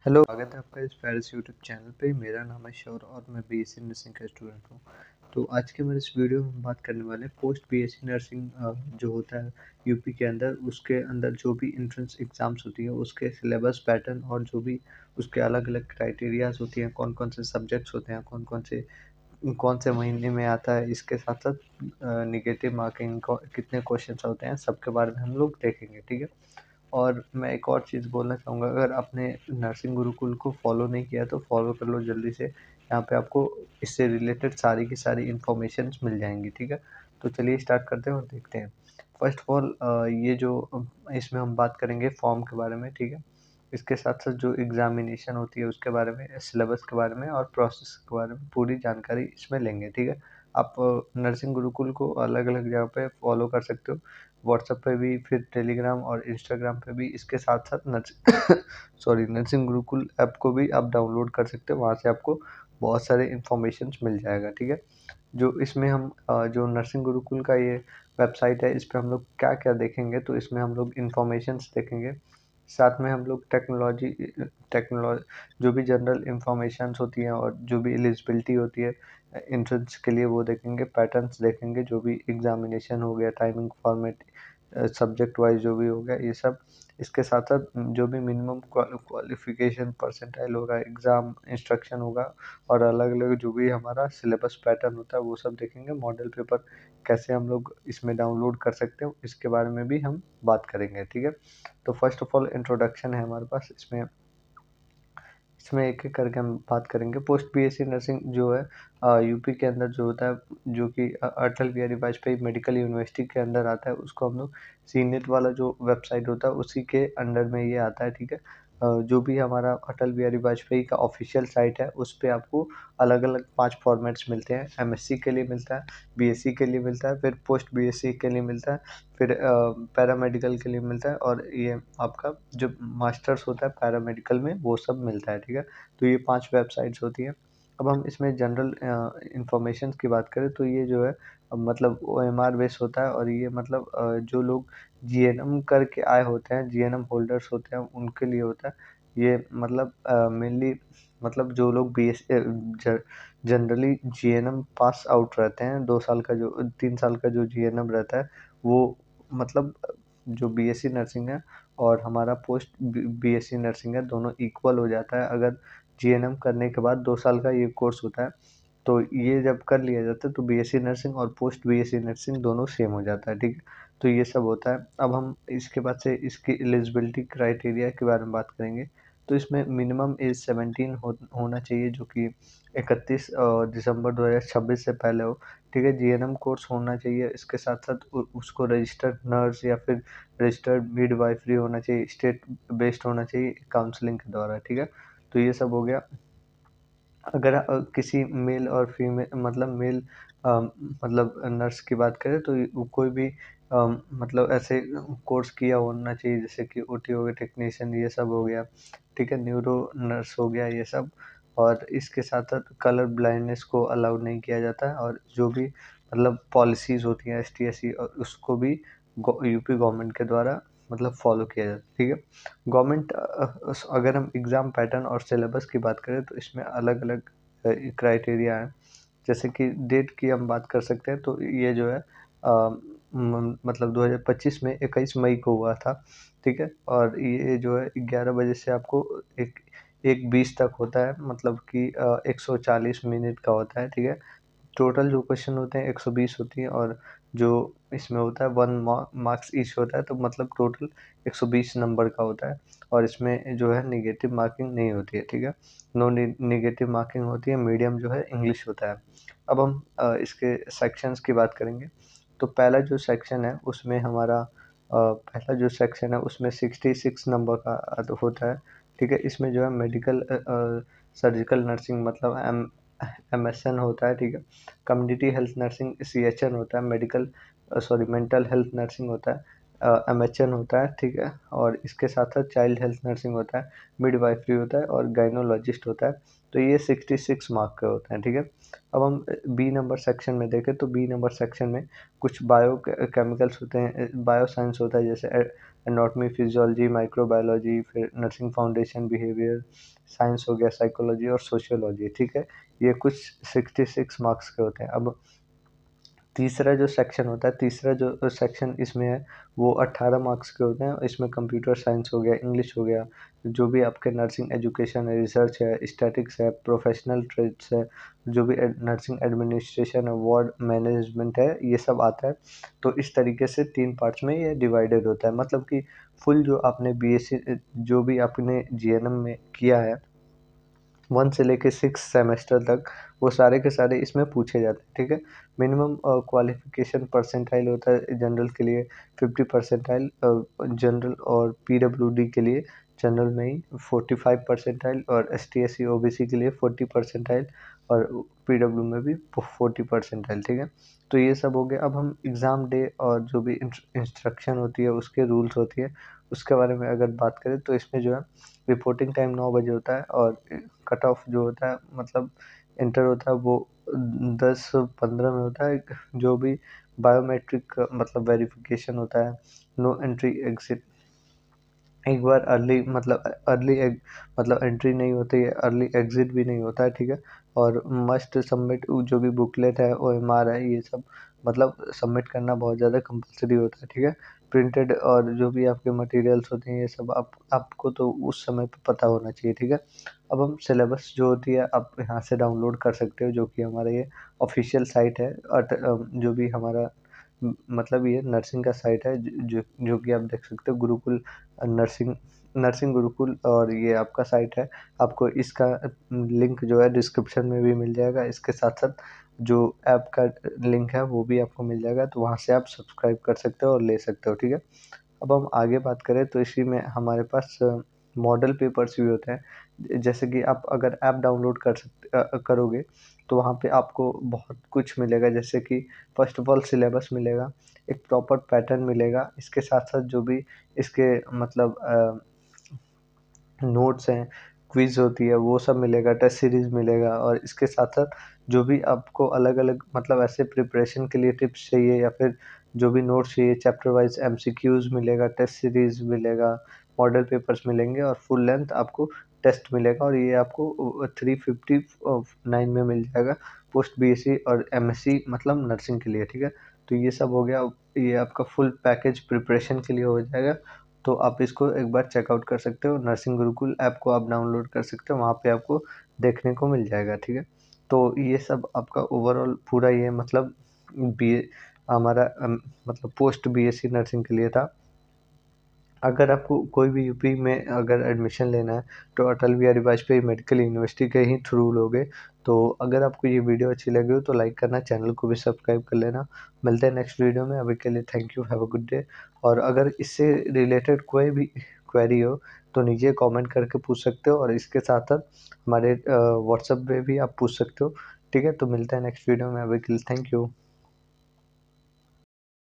Hello, स्वागत है आपका इस पैरिस यूट्यूब चैनल पे। मेरा नाम है शौर और मैं बीएससी नर्सिंग का स्टूडेंट हूँ। तो आज के हमारे इस वीडियो में हम बात करने वाले हैं पोस्ट बीएससी नर्सिंग जो होता है यूपी के अंदर, उसके अंदर जो भी एंट्रेंस एग्ज़ाम्स होती है उसके सिलेबस पैटर्न और जो भी उसके अलग-अलग क्राइटेरियाज़ होती हैं, कौन-कौन से सब्जेक्ट्स होते हैं, कौन से महीने में आता है, इसके साथ-साथ नेगेटिव मार्किंग को कितने क्वेश्चंस होते हैं, सबके बारे में हम लोग देखेंगे, ठीक है? और मैं एक और चीज़ बोलना चाहूँगा, अगर आपने नर्सिंग गुरुकुल को फॉलो नहीं किया तो फॉलो कर लो जल्दी से। यहाँ पे आपको इससे रिलेटेड सारी की सारी इन्फॉर्मेशंस मिल जाएँगी, ठीक है? तो चलिए स्टार्ट करते हैं और देखते हैं। फर्स्ट ऑफ ऑल ये जो इसमें हम बात करेंगे फॉर्म के बारे में, ठीक है? इसके साथ-साथ जो एग्ज़ामिनेशन होती है उसके बारे में, सिलेबस के बारे में और प्रोसेस के बारे में पूरी जानकारी इसमें लेंगे, ठीक है? आप नर्सिंग गुरुकुल को अलग-अलग जगह पे फॉलो कर सकते हो। व्हाट्सएप पे भी, फिर टेलीग्राम और इंस्टाग्राम पे भी। इसके साथ-साथ नर्सिंग गुरुकुल ऐप को भी आप डाउनलोड कर सकते हो, वहाँ से आपको बहुत सारे इन्फॉर्मेशंस मिल जाएगा, ठीक है? जो इसमें हम जो नर्सिंग गुरुकुल का ये वेबसाइट है, इस पे हम लोग क्या-क्या देखेंगे, तो इसमें हम लोग इन्फॉर्मेशंस देखेंगे। साथ में हम लोग टेक्नोलॉ जो भी जनरल इन्फॉर्मेशंस होती हैं और जो भी एलिजिबिलिटी होती है एंट्रेंस के लिए वो देखेंगे, पैटर्न्स देखेंगे, जो भी एग्ज़ामिनेशन हो गया, टाइमिंग फॉर्मेट, सब्जेक्ट वाइज़ जो भी हो गया ये सब। इसके साथ-साथ जो भी मिनिमम क्वालिफ़िकेशन परसेंटाइल होगा, एग्ज़ाम इंस्ट्रक्शन होगा और अलग-अलग जो भी हमारा सिलेबस पैटर्न होता है वो सब देखेंगे। मॉडल पेपर कैसे हम लोग इसमें डाउनलोड कर सकते हो, इसके बारे में भी हम बात करेंगे, ठीक है? तो फर्स्ट ऑफ ऑल इंट्रोडक्शन है हमारे पास। इसमें एक-एक करके हम बात करेंगे। पोस्ट बीएससी नर्सिंग जो है यूपी के अंदर जो होता है, जो कि अटल बिहारी वाजपेयी मेडिकल यूनिवर्सिटी के अंदर आता है, उसको हम लोग सीनेट वाला जो वेबसाइट होता है उसी के अंडर में ये आता है, ठीक है? जो भी हमारा अटल बिहारी वाजपेयी का ऑफ़िशियल साइट है, उस पे आपको अलग-अलग 5 फ़ॉर्मेट्स मिलते हैं। एमएससी के लिए मिलता है, बीएससी के लिए मिलता है, फिर पोस्ट बीएससी के लिए मिलता है, फिर पैरामेडिकल के लिए मिलता है और ये आपका जो मास्टर्स होता है पैरामेडिकल में वो सब मिलता है, ठीक है? तो ये 5 वेबसाइट्स होती हैं। अब हम इसमें जनरल इन्फॉर्मेशंस की बात करें तो ये जो है मतलब ओएमआर बेस होता है और ये मतलब जो लोग जीएनएम करके आए होते हैं, जीएनएम होल्डर्स होते हैं, उनके लिए होता है। ये मतलब मेनली मतलब जो लोग जनरली जीएनएम पास आउट रहते हैं, 2 साल का जो 3 साल का जो जीएनएम रहता है, वो मतलब जो बीएससी नर्सिंग है और हमारा पोस्ट बीएससी नर्सिंग है, दोनों इक्वल हो जाता है अगर जीएनएम करने के बाद 2 साल का ये कोर्स होता है। तो ये जब कर लिया जाता है तो बीएससी नर्सिंग और पोस्ट बीएससी नर्सिंग दोनों सेम हो जाता है, ठीक है? तो ये सब होता है। अब हम इसके बाद से इसकी एलिजिबिलिटी क्राइटेरिया के बारे में बात करेंगे। तो इसमें मिनिमम एज 17 होना चाहिए, जो कि 31 दिसंबर 2026 से पहले हो, ठीक है? जीएनएम कोर्स होना चाहिए। इसके साथ-साथ उसको रजिस्टर्ड नर्स या फिर रजिस्टर्ड मिडवाइफरी होना चाहिए, स्टेट बेस्ड होना चाहिए काउंसलिंग के द्वारा, ठीक है? तो ये सब हो गया। अगर किसी मेल और फीमेल मतलब मेल मतलब नर्स की बात करें तो वो कोई भी मतलब ऐसे कोर्स किया होना चाहिए, जैसे कि ओटी हो गया, टेक्नीशियन ये सब हो गया, ठीक है? न्यूरो नर्स हो गया ये सब। और इसके साथ-साथ कलर ब्लाइंडनेस को अलाउ नहीं किया जाता है और जो भी मतलब पॉलिसीज़ होती हैं एसटी-एससी उसको भी यूपी गवर्नमेंट के द्वारा मतलब फॉलो किया जाता है, ठीक है? गवर्नमेंट अगर हम एग्ज़ाम पैटर्न और सिलेबस की बात करें तो इसमें अलग-अलग क्राइटेरिया हैं। जैसे कि डेट की हम बात कर सकते हैं तो ये जो है मतलब 2025 में 21 मई को हुआ था, ठीक है? और ये जो है 11 बजे से आपको एक 1:20 तक होता है, मतलब कि 140 मिनट का होता है, ठीक है? टोटल जो क्वेश्चन होते हैं 120 होती हैं और जो इसमें होता है 1 मार्क्स ईच होता है, तो मतलब टोटल 120 नंबर का होता है और इसमें जो है नेगेटिव मार्किंग नहीं होती है, ठीक है? नो नेगेटिव मार्किंग होती है, मीडियम जो है इंग्लिश होता है। अब हम इसके सेक्शंस की बात करेंगे। तो पहला जो सेक्शन है उसमें हमारा पहला जो सेक्शन है उसमें 66 नंबर का होता है, ठीक है? इसमें जो है मेडिकल सर्जिकल नर्सिंग मतलब एमएसएन होता है, ठीक है? कम्युनिटी हेल्थ नर्सिंग सीएचएन होता है, मेंटल हेल्थ नर्सिंग होता है, एमएचएन होता है, ठीक है? और इसके साथ-साथ चाइल्ड हेल्थ नर्सिंग होता है, मिडवाइफरी होता है और गायनोलॉजिस्ट होता है। तो ये 66 मार्क के होते हैं, ठीक है? अब हम बी नंबर सेक्शन में देखें तो बी नंबर सेक्शन में कुछ बायो केमिकल्स होते हैं, बायो साइंस होता है, जैसे एनाटॉमी, फिजियोलॉजी, माइक्रोबायोलॉजी, फिर नर्सिंग फाउंडेशन, बिहेवियर साइंस हो गया, साइकोलॉजी और सोशियोलॉजी, ठीक है। ये कुछ 66 मार्क्स के होते हैं। अब तीसरा जो सेक्शन होता है, तीसरा जो सेक्शन इसमें है वो 18 मार्क्स के होते हैं। इसमें कंप्यूटर साइंस हो गया, इंग्लिश हो गया, जो भी आपके नर्सिंग एजुकेशन है, रिसर्च है, स्टैटिक्स है, प्रोफेशनल ट्रेड्स है, जो भी नर्सिंग एडमिनिस्ट्रेशन है, वार्ड मैनेजमेंट है, ये सब आता है। तो इस तरीके से 3 पार्ट्स में ये डिवाइडेड होता है। मतलब कि फुल जो आपने बीएससी जो भी आपने जीएनएम में किया है 1 से लेके 6 सेमेस्टर तक, वो सारे के सारे इसमें पूछे जाते हैं, ठीक है। मिनिमम क्वालिफिकेशन परसेंटाइल होता है जनरल के लिए 50 परसेंटाइल, जनरल और पीडब्ल्यूडी के लिए जनरल में ही 45 परसेंटाइल, और S T S C O B C के लिए 40 परसेंटाइल, और पीडब्ल्यू में भी 40 परसेंटाइल, ठीक है। तो ये सब हो गया। अब हम एग्ज़ाम डे और जो भी इंस्ट्रक्शन होती है, उसके रूल्स होती है, उसके बारे में अगर बात करें तो इसमें जो है रिपोर्टिंग टाइम 9 बजे होता है, और कट ऑफ जो होता है मतलब इंटर होता है वो 10:15 में होता है। जो भी बायोमेट्रिक मतलब वेरिफिकेशन होता है, नो एंट्री एग्जिट, एक बार अर्ली मतलब मतलब एंट्री नहीं होती है, अर्ली एग्जिट भी नहीं होता है, ठीक है। और मस्ट सबमिट जो भी बुकलेट है, ओएमआर है, ये सब मतलब सबमिट करना बहुत ज़्यादा कंपलसरी होता है, ठीक है। प्रिंटेड और जो भी आपके मटेरियल्स होते हैं, ये सब आपको तो उस समय पे पता होना चाहिए, ठीक है। अब हम सिलेबस जो होती है आप यहाँ से डाउनलोड कर सकते हो, जो कि हमारा ये ऑफिशियल साइट है। जो भी हमारा मतलब ये नर्सिंग का साइट है, जो कि आप देख सकते हो, गुरुकुल नर्सिंग नर्सिंग गुरुकुल, और ये आपका साइट है। आपको इसका लिंक जो है डिस्क्रिप्शन में भी मिल जाएगा। इसके साथ साथ जो ऐप का लिंक है वो भी आपको मिल जाएगा, तो वहाँ से आप सब्सक्राइब कर सकते हो और ले सकते हो, ठीक है। अब हम आगे बात करें तो इसी में हमारे पास मॉडल पेपर्स भी होते हैं। जैसे कि आप अगर ऐप डाउनलोड करोगे तो वहाँ पे आपको बहुत कुछ मिलेगा, जैसे कि फर्स्ट ऑफ ऑल सिलेबस मिलेगा, एक प्रॉपर पैटर्न मिलेगा, इसके साथ साथ जो भी इसके मतलब नोट्स हैं, क्विज़ होती है, वो सब मिलेगा, टेस्ट सीरीज़ मिलेगा, और इसके साथ-साथ जो भी आपको अलग-अलग मतलब ऐसे प्रिपरेशन के लिए टिप्स चाहिए, या फिर जो भी नोट्स चाहिए, चैप्टर वाइज़ एमसीक्यूज़ मिलेगा, टेस्ट सीरीज़ मिलेगा, मॉडल पेपर्स मिलेंगे, और फुल लेंथ आपको टेस्ट मिलेगा, और ये आपको 359 में मिल जाएगा, पोस्ट बीएससी और एमएससी मतलब नर्सिंग के लिए, ठीक है। तो ये सब हो गया, ये आपका फुल पैकेज प्रिपरेशन के लिए हो जाएगा। तो आप इसको एक बार चेकआउट कर सकते हो, नर्सिंग गुरुकुल ऐप को आप डाउनलोड कर सकते हो, वहाँ पे आपको देखने को मिल जाएगा, ठीक है। तो ये सब आपका ओवरऑल पूरा ये मतलब बीए हमारा मतलब पोस्ट बीएससी नर्सिंग के लिए था। अगर आपको कोई भी यूपी में अगर एडमिशन लेना है तो अटल बिहारी वाजपेयी मेडिकल यूनिवर्सिटी के ही थ्रू लोगे। तो अगर आपको ये वीडियो अच्छी लगी हो तो लाइक करना, चैनल को भी सब्सक्राइब कर लेना। मिलते हैं नेक्स्ट वीडियो में, अभी के लिए thank you, have a good day. और अगर इससे रिलेटेड कोई भी क्वेरी हो तो नीचे कमेंट करके पूछ सकते हो, और इसके साथ-साथ हमारे व्हाट्सएप पे भी आप पूछ सकते हो, ठीक है। तो मिलते हैं नेक्स्ट वीडियो में, अभी के लिए थैंक यू।